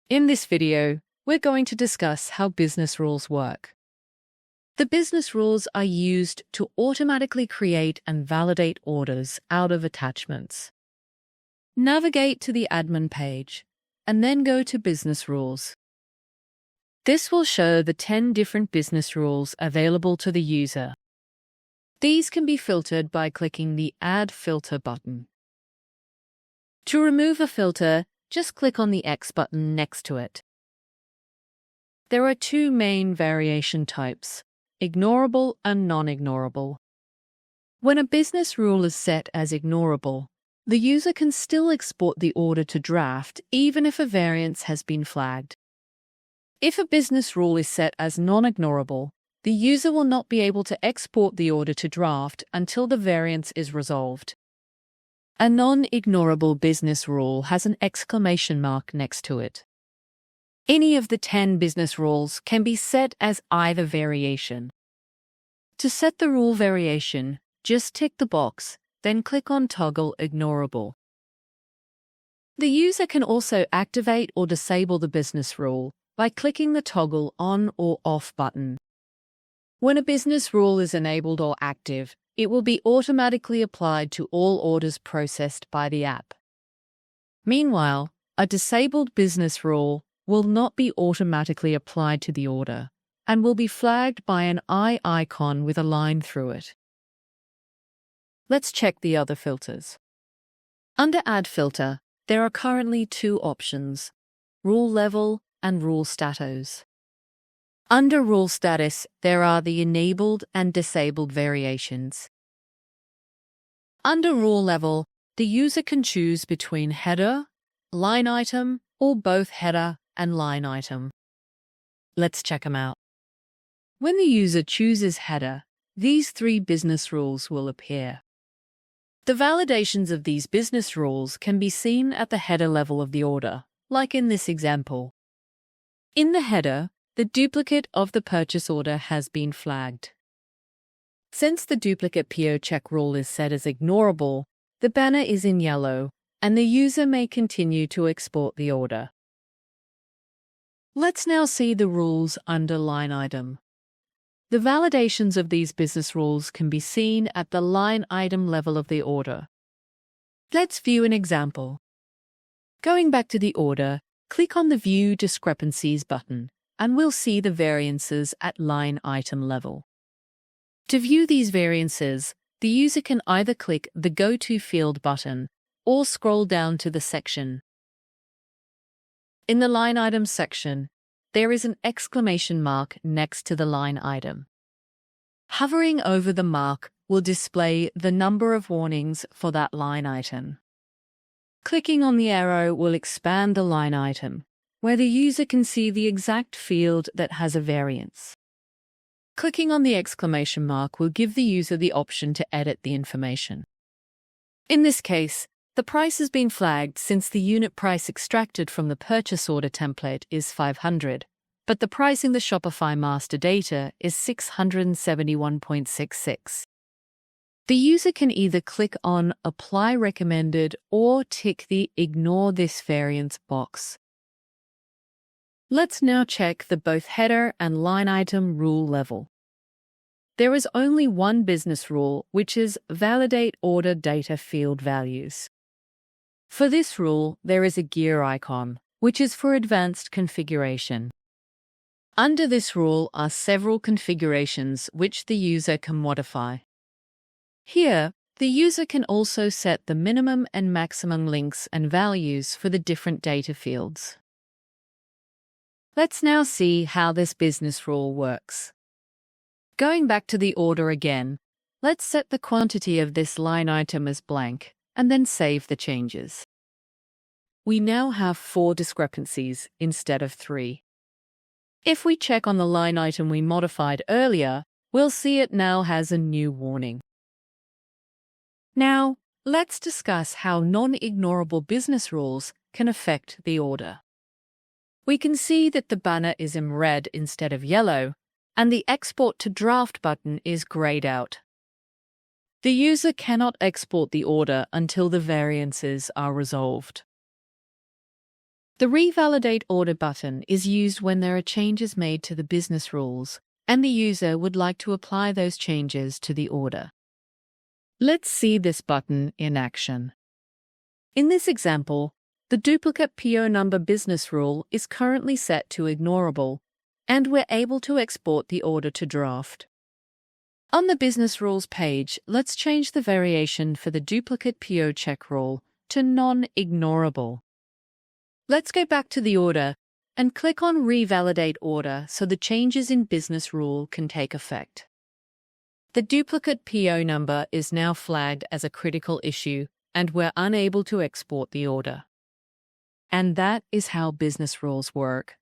In this video, we're going to discuss how business rules work. The business rules are used to automatically create and validate orders out of attachments. Navigate to the admin page, and then go to Business Rules. This will show the 10 different business rules available to the user. These can be filtered by clicking the Add Filter button. To remove a filter, just click on the X button next to it. There are two main variation types, ignorable and non-ignorable. When a business rule is set as ignorable, the user can still export the order to draft even if a variance has been flagged. If a business rule is set as non-ignorable, the user will not be able to export the order to draft until the variance is resolved. A non-ignorable business rule has an exclamation mark next to it. Any of the 10 business rules can be set as either variation. To set the rule variation, just tick the box, then click on Toggle Ignorable. The user can also activate or disable the business rule by clicking the Toggle On or Off button. When a business rule is enabled or active, it will be automatically applied to all orders processed by the app. Meanwhile, a disabled business rule will not be automatically applied to the order and will be flagged by an eye icon with a line through it. Let's check the other filters. Under Add Filter, there are currently two options, Rule Level and Rule Status. Under Rule Status, there are the enabled and disabled variations. Under Rule Level, the user can choose between header, line item, or both header and line item. Let's check them out. When the user chooses header, these three business rules will appear. The validations of these business rules can be seen at the header level of the order, like in this example. In the header, the duplicate of the purchase order has been flagged. Since the duplicate PO check rule is set as ignorable, the banner is in yellow, and the user may continue to export the order. Let's now see the rules under line item. The validations of these business rules can be seen at the line item level of the order. Let's view an example. Going back to the order, click on the View Discrepancies button, and we'll see the variances at line item level. To view these variances, the user can either click the Go To Field button or scroll down to the section. In the line item section, there is an exclamation mark next to the line item. Hovering over the mark will display the number of warnings for that line item. Clicking on the arrow will expand the line item, where the user can see the exact field that has a variance. Clicking on the exclamation mark will give the user the option to edit the information. In this case, the price has been flagged since the unit price extracted from the purchase order template is 500, but the price in the Shopify master data is 671.66. The user can either click on Apply Recommended or tick the Ignore this variance box. Let's now check the both header and line item rule level. There is only one business rule, which is Validate Order Data Field Values. For this rule, there is a gear icon, which is for advanced configuration. Under this rule are several configurations which the user can modify. Here, the user can also set the minimum and maximum links and values for the different data fields. Let's now see how this business rule works. Going back to the order again, let's set the quantity of this line item as blank, and then save the changes. We now have 4 discrepancies instead of 3. If we check on the line item we modified earlier, we'll see it now has a new warning. Now, let's discuss how non-ignorable business rules can affect the order. We can see that the banner is in red instead of yellow, and the Export to Draft button is grayed out. The user cannot export the order until the variances are resolved. The Revalidate Order button is used when there are changes made to the business rules, and the user would like to apply those changes to the order. Let's see this button in action. In this example, the duplicate PO number business rule is currently set to ignorable, and we're able to export the order to draft. On the business rules page, let's change the variation for the duplicate PO check rule to non-ignorable. Let's go back to the order and click on Revalidate Order so the changes in business rule can take effect. The duplicate PO number is now flagged as a critical issue, and we're unable to export the order. And that is how business rules work.